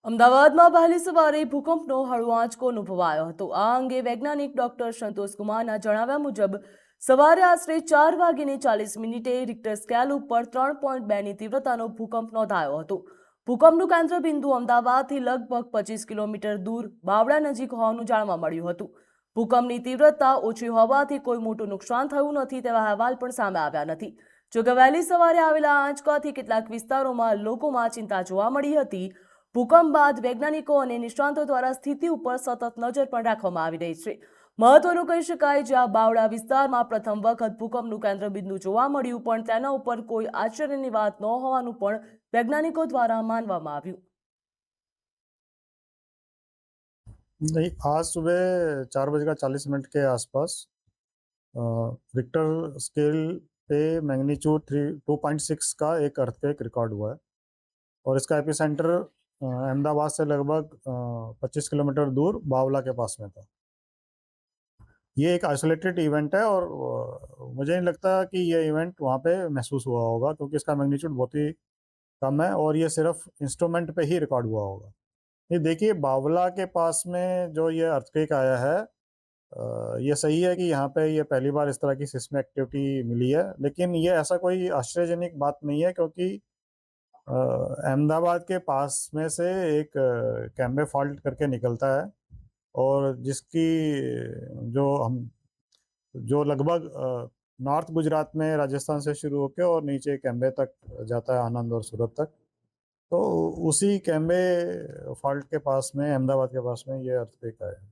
અમદાવાદમાં વહેલી સવારે ભૂકંપનો હળવો આંચકો અનુભવાયો હતો। આ અંગે વૈજ્ઞાનિક ડોક્ટર સંતોષ કુમારના જણાવ્યા મુજબ સવારે આશરે 4:40 રિક્ટર સ્કેલ ઉપર 3.2ની તીવ્રતાનો ભૂકંપ નોંધાયો હતો। ભૂકંપનું કેન્દ્ર બિંદુ અમદાવાદથી લગભગ 25 કિલોમીટર દૂર બાવળા નજીક હોવાનું જાણવા મળ્યું હતું। ભૂકંપની તીવ્રતા ઓછી હોવાથી કોઈ મોટું નુકસાન થયું નથી તેવા અહેવાલ પણ સામે આવ્યા નથી। જોકે વહેલી સવારે આવેલા આંચકાથી કેટલાક વિસ્તારોમાં લોકોમાં ચિંતા જોવા મળી હતી। ભૂકંપ બાદ વૈજ્ઞાનિકો અને નિષ્ણાતો દ્વારા સ્થિતિ ઉપર સતત નજર પણ રાખવામાં આવી રહી છે। મહત્વનું કહી શકાય જ્યાં બાવળા વિસ્તારમાં પ્રથમ વખત ભૂકંપનું કેન્દ્રબિંદુ જોવા મળ્યું પણ તેના ઉપર કોઈ આશ્ચર્યની વાત ન હોવાનું પણ વૈજ્ઞાનિકો દ્વારા માનવામાં આવ્યું। नहीं, आज सुबह 4:40 के आसपास रिक्टर स्केल पे मैग्नीट्यूड 2.6 का एक अर्थक्वेक रिकॉर्ड हुआ है और इसका एपिसेंटर अहमदाबाद से लगभग 25 किलोमीटर दूर बावला के पास में था। ये एक आइसोलेटेड इवेंट है और मुझे नहीं लगता कि ये इवेंट वहाँ पे महसूस हुआ होगा क्योंकि इसका मैग्नीट्यूड बहुत ही कम है और ये सिर्फ इंस्ट्रूमेंट पे ही रिकॉर्ड हुआ होगा। ये देखिए बावला के पास में जो ये अर्थक्वेक आया है, ये सही है कि यहाँ पे ये पहली बार इस तरह की सिस्मिक एक्टिविटी मिली है, लेकिन ये ऐसा कोई आश्चर्यजनक बात नहीं है क्योंकि अहमदाबाद के पास में से एक कैम्बे फॉल्ट करके निकलता है और जिसकी जो लगभग नॉर्थ गुजरात में राजस्थान से शुरू होकर और नीचे कैम्बे तक जाता है, आनंद और सूरत तक। तो उसी कैम्बे फॉल्ट के पास में अहमदाबाद के पास में ये अर्थक्वेक आया है।